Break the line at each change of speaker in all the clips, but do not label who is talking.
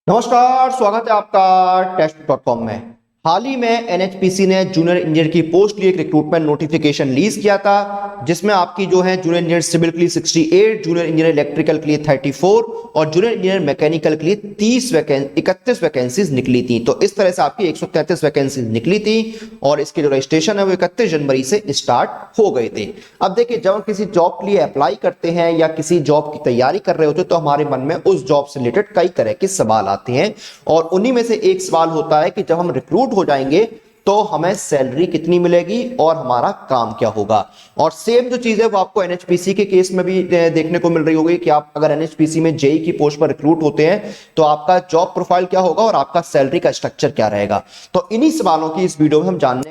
नमस्कार, स्वागत है आपका टेस्ट.com में। हाल ही में एनएचपीसी ने जूनियर इंजीनियर की पोस्ट लिए एक रिक्रूटमेंट नोटिफिकेशन रिलीज किया था, जिसमें आपकी जो है जूनियर इंजीनियर सिविल के लिए 68, जूनियर इंजीनियर इलेक्ट्रिकल के लिए 34 और जूनियर इंजीनियर मैकेनिकल के लिए 31 वैकेंसीज निकली थी। तो इस तरह से आपकी 133 वैकेंसीज निकली थी और इसके जो रजिस्ट्रेशन है वो 31 जनवरी से स्टार्ट हो गए थे। अब देखिए, जब हम किसी जॉब के लिए अप्लाई करते हैं या किसी जॉब की तैयारी कर रहे होते हैं तो हमारे मन में उस जॉब से रिलेटेड कई तरह के सवाल आते हैं और उन्हीं में से एक सवाल होता है कि जब हम रिक्रूट हो जाएंगे तो हमें सैलरी कितनी मिलेगी और हमारा काम क्या होगा। और सेम जो चीज है वो आपको एनएचपीसी के केस में भी देखने को मिल रही होगी कि आप अगर एनएचपीसी में जेई की पोस्ट पर रिक्रूट होते हैं तो आपका जॉब प्रोफाइल क्या होगा और आपका सैलरी का स्ट्रक्चर क्या रहेगा। तो इन्हीं सवालों की इस वीडियो में हम जवाब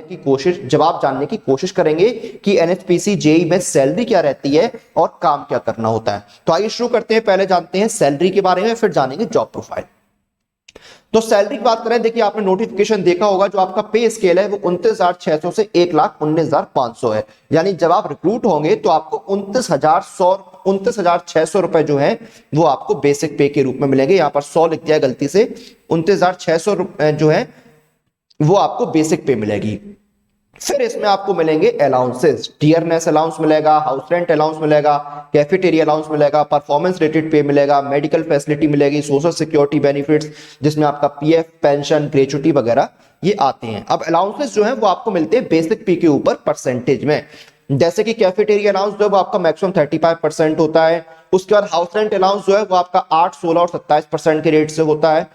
जानने की कोशिश करेंगे कि एनएचपीसी जेई में सैलरी क्या रहती है और काम क्या करना होता है। तो आइए शुरू करते हैं। पहले जानते हैं सैलरी के बारे में, फिर जानेंगे जॉब प्रोफाइल। तो सैलरी की बात करें, देखिए आपने नोटिफिकेशन देखा होगा, जो आपका पे स्केल है वो 29,600 से 1,19,500 है। यानी जब आप रिक्रूट होंगे तो आपको 29,600 रुपए जो है वो आपको बेसिक पे के रूप में मिलेंगे। यहां पर 100 लिख दिया गलती से, 29,600 जो है वो आपको बेसिक पे मिलेगी। फिर इसमें आपको मिलेंगे अलाउंसेस, टियरनेस अलाउंस मिलेगा, हाउस रेंट अलाउंस मिलेगा, कैफेटेरिया अलाउंस मिलेगा, परफॉर्मेंस रेटेड पे मिलेगा, मेडिकल फैसिलिटी मिलेगी, सोशल सिक्योरिटी बेनिफिट्स जिसमें आपका पीएफ, पेंशन, ग्रेचुटी वगैरह ये आते हैं। अब अलाउंसेस जो है वो आपको मिलते हैं बेसिक पे के ऊपर परसेंटेज में। जैसे कि कैफेटेरिया अलाउंस जो है वो आपका मैक्सिमम 35% होता है। उसके बाद हाउस रेंट अलाउंस जो है वो आपका 8, 16 और 27% के रेट से होता है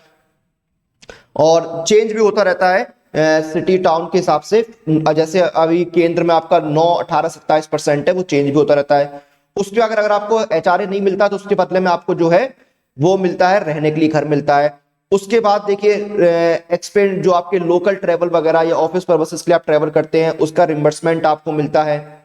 और चेंज भी होता रहता है सिटी टाउन के हिसाब से। जैसे अभी केंद्र में आपका 9, 18, 27% है, वो चेंज भी होता रहता है। उसके अगर आपको एचआरए नहीं मिलता तो उसके बदले में आपको जो है वो मिलता है, रहने के लिए घर मिलता है। उसके बाद देखिए एक्सपेंड जो आपके लोकल ट्रेवल वगैरह या ऑफिस पर्पसेस के लिए आप ट्रेवल करते हैं उसका रिम्बर्समेंट आपको मिलता है।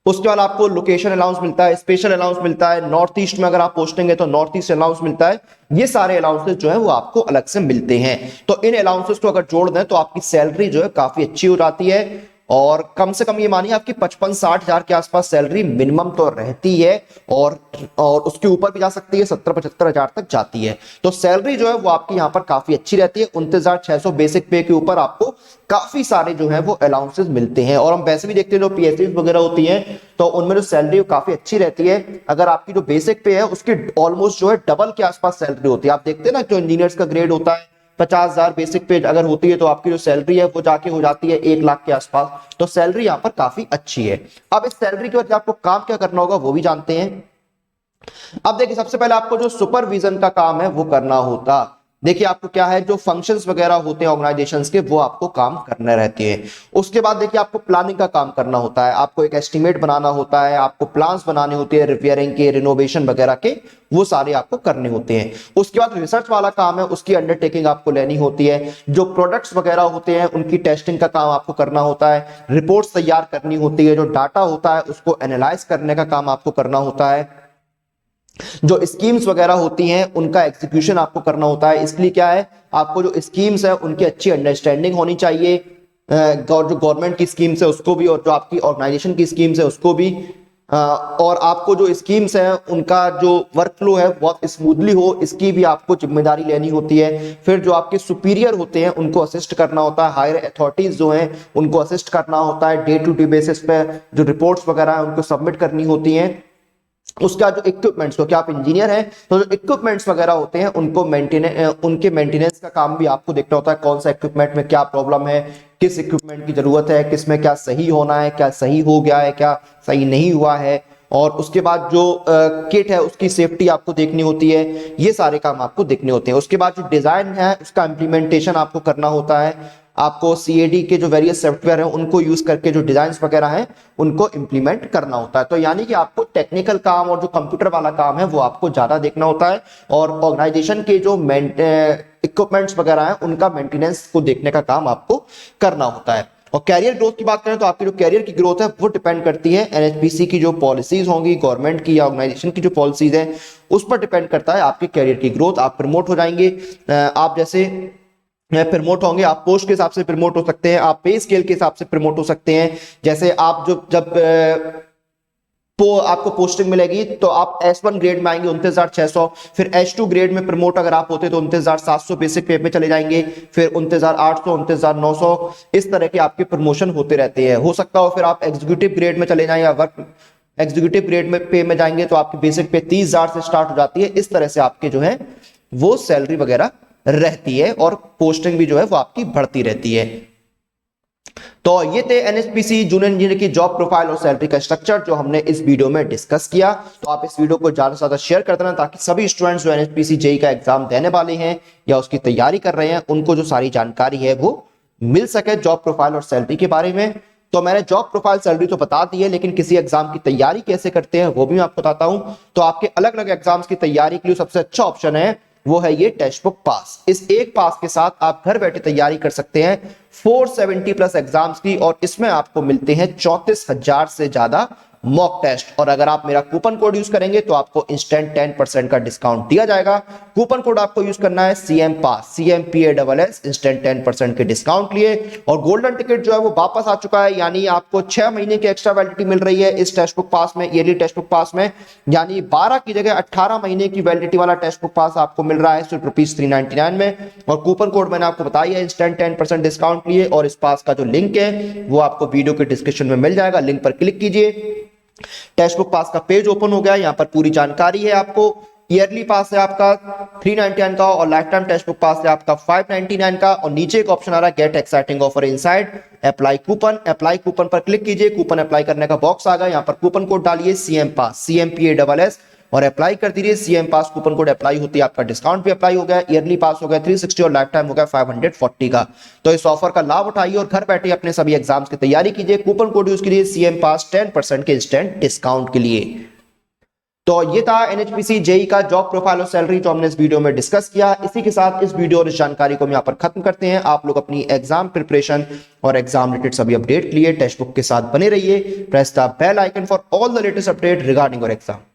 उसके बाद आपको लोकेशन अलाउंस मिलता है, स्पेशल अलाउंस मिलता है, नॉर्थ ईस्ट में अगर आप पोस्टिंग है तो नॉर्थ ईस्ट अलाउंस मिलता है। ये सारे अलाउंसेस जो है वो आपको अलग से मिलते हैं। तो इन अलाउंसेस को अगर जोड़ दें तो आपकी सैलरी जो है काफी अच्छी हो जाती है और कम से कम ये मानिए आपकी 55-60 हजार के आसपास सैलरी मिनिमम तो रहती है और उसके ऊपर भी जा सकती है, 70-75 हजार तक जाती है। तो सैलरी जो है वो आपकी यहाँ पर काफी अच्छी रहती है। 29,600 बेसिक पे के ऊपर आपको काफी सारे जो है वो अलाउंसेस मिलते हैं। और हम वैसे भी देखते हैं जो पीएससी वगैरह होती हैं तो उनमें जो सैलरी काफी अच्छी रहती है। अगर आपकी जो बेसिक पे है उसकी ऑलमोस्ट जो है डबल के आसपास सैलरी होती है। आप देखते हैं ना, जो इंजीनियर्स का ग्रेड होता है 50,000 बेसिक पे अगर होती है तो आपकी जो सैलरी है वो जाके हो जाती है 1 लाख के आसपास। तो सैलरी यहाँ पर काफी अच्छी है। अब इस सैलरी के वजह आपको काम क्या करना होगा वो भी जानते हैं। अब देखिए, सबसे पहले आपको जो सुपरविजन का काम है वो करना होता। देखिए आपको क्या है, जो फंक्शंस वगैरह होते हैं ऑर्गेनाइजेशंस के वो आपको काम करने रहते हैं। उसके बाद देखिए आपको प्लानिंग का काम करना होता है, आपको एक एस्टिमेट बनाना होता है, आपको प्लान्स बनाने होते हैं रिपेयरिंग के, रिनोवेशन वगैरह के, वो सारे आपको करने होते हैं। उसके बाद रिसर्च वाला काम है, उसकी अंडरटेकिंग आपको लेनी होती है। जो प्रोडक्ट्स वगैरह होते हैं उनकी टेस्टिंग का काम आपको करना होता है, रिपोर्ट्स तैयार करनी होती है, जो डाटा होता है उसको एनालाइज करने का काम आपको करना होता है, जो स्कीम्स वगैरह होती हैं उनका एग्जीक्यूशन आपको करना होता है। इसलिए क्या है, आपको जो स्कीम्स है उनकी अच्छी अंडरस्टैंडिंग होनी चाहिए, जो गवर्नमेंट की स्कीम्स है उसको भी और जो आपकी ऑर्गेनाइजेशन की स्कीम्स है उसको भी। और आपको जो स्कीम्स है उनका जो वर्क फ्लो है बहुत स्मूथली हो, इसकी भी आपको जिम्मेदारी लेनी होती है। फिर जो आपके सुपीरियर होते हैं उनको असिस्ट करना होता है, हायर अथॉरिटीज जो हैं उनको असिस्ट करना होता है, डे टू डे बेसिस पे जो रिपोर्ट्स वगैरह है उनको सबमिट करनी होती हैं। उसका जो इक्विपमेंट्स, क्योंकि आप इंजीनियर हैं तो जो इक्विपमेंट्स वगैरह होते हैं उनके मेंटेनेंस का काम भी आपको देखना होता है। कौन सा इक्विपमेंट में क्या प्रॉब्लम है, किस इक्विपमेंट की जरूरत है, किस में क्या सही होना है, क्या सही हो गया है, क्या सही नहीं हुआ है। और उसके बाद जो किट है उसकी सेफ्टी आपको देखनी होती है। ये सारे काम आपको देखने होते हैं। उसके बाद जो डिजाइन है उसका इंप्लीमेंटेशन आपको करना होता है। आपको सीएडी के जो वेरियस सॉफ्टवेयर हैं उनको यूज करके जो डिजाइन्स वगैरह हैं उनको इंप्लीमेंट करना होता है। तो यानी कि आपको टेक्निकल काम और जो कंप्यूटर वाला काम है वो आपको ज्यादा देखना होता है और ऑर्गेनाइजेशन के जो इक्विपमेंट्स वगैरह हैं उनका मेंटेनेंस को देखने का काम आपको करना होता है। और कैरियर ग्रोथ की बात करें तो आपकी जो कैरियर की ग्रोथ है वो डिपेंड करती है एनएचपीसी की जो पॉलिसीज होंगी, गवर्नमेंट की या ऑर्गेनाइजेशन की जो पॉलिसीज हैं उस पर डिपेंड करता है आपके कैरियर की ग्रोथ। आप प्रमोट हो जाएंगे, आप जैसे प्रमोट होंगे, आप पोस्ट के हिसाब से प्रमोट हो सकते हैं, आप पे स्केल के हिसाब से प्रमोट हो सकते हैं। जैसे आप जो जब आपको पोस्टिंग मिलेगी, तो आप S1 ग्रेड में आएंगे 29,600, फिर H2 ग्रेड में प्रमोट अगर आप होते तो 29,700 बेसिक पे पे चले जाएंगे, फिर 29,800, 29,900, इस तरह के आपके प्रमोशन होते रहते हैं। हो सकता हो फिर आप एग्जीक्यूटिव ग्रेड में चले जाएं या वर्क एग्जीक्यूटिव ग्रेड में पे में जाएंगे तो आपकी बेसिक पे 30,000 से स्टार्ट हो जाती है। इस तरह से आपके जो है वो सैलरी वगैरह रहती है और पोस्टिंग भी जो है वो आपकी बढ़ती रहती है। तो ये थे एनएचपीसी जूनियर इंजीनियर की जॉब प्रोफाइल और सैलरी का स्ट्रक्चर जो हमने इस वीडियो में डिस्कस किया। तो आप इस वीडियो को ज्यादा से ज्यादा शेयर कर देना ताकि सभी स्टूडेंट्स जो एनएचपीसी जेई का एग्जाम देने वाले हैं या उसकी तैयारी कर रहे हैं उनको जो सारी जानकारी है वो मिल सके जॉब प्रोफाइल और सैलरी के बारे में। तो मैंने जॉब प्रोफाइल सैलरी तो बता दी है, लेकिन किसी एग्जाम की तैयारी कैसे करते हैं वो भी मैं आपको बताता हूं। तो आपके अलग अलग एग्जाम्स की तैयारी के लिए सबसे अच्छा ऑप्शन है वो है ये टेक्स्ट बुक पास। इस एक पास के साथ आप घर बैठे तैयारी कर सकते हैं 470 प्लस एग्जाम्स की, और इसमें आपको मिलते हैं 34,000 से ज्यादा मॉक टेस्ट। और अगर आप मेरा कूपन कोड यूज करेंगे तो आपको इंस्टेंट 10% का डिस्काउंट दिया जाएगा। कूपन कोड आपको यूज करना है CM पास, CMPASS, इंस्टेंट 10% के डिस्काउंट लिए। और गोल्डन टिकट जो है वो वापस आ चुका है, यानी आपको 6 महीने की एक्स्ट्रा वैलिडिटी मिल रही है इस टेक्स्ट बुक पास में, ईयरली टेक्स्ट बुक पास में, यानी 12 की जगह 18 महीने की वैलिडिटी वाला टेक्स्ट बुक पास आपको मिल रहा है सिर्फ ₹399 में। और कूपन कोड मैंने आपको बताया है इंस्टेंट 10% डिस्काउंट लिए, और इस पास का जो लिंक है वो आपको वीडियो के डिस्क्रिप्शन में मिल जाएगा, लिंक पर क्लिक कीजिए। टेक्स्ट बुक पास का पेज ओपन हो गया, यहां पर पूरी जानकारी है। आपको ईयरली पास है आपका 399 का, और लाइफ टाइम टेक्स्ट बुक पास है आपका 599 का। और नीचे एक ऑप्शन आ रहा है gate exciting offer inside apply coupon. Apply coupon पर क्लिक कीजिए, कूपन अप्लाई करने का बॉक्स आ गया, यहां पर कूपन कोड डालिए CM पास, CMPASS, और अप्लाई कर दीजिए। CM पास कूपन कोड अप्लाई होती है, आपका डिस्काउंट भी अप्लाई हो गया, ईयरली पास हो गया 360 और लाइफ टाइम हो गया 540 का। तो इस ऑफर का लाभ उठाइए और घर बैठे अपने सभी एग्जाम्स की तैयारी कीजिए। कूपन कोड यूज कीजिए CM पास 10% के इंस्टेंट डिस्काउंट के लिए। तो ये था एनएचपीसी जेई का जॉब प्रोफाइल और सैलरी जो हमने इस वीडियो में डिस्कस किया। इसी के साथ इस वीडियो और इस जानकारी को हम यहाँ पर खत्म करते हैं। आप लोग अपनी एग्जाम प्रिपरेशन और एग्जाम रिलेटेड सभी अपडेट के लिए टेक्स्ट बुक के साथ बने रहिए। Press the bell icon for all the latest update regarding your exam.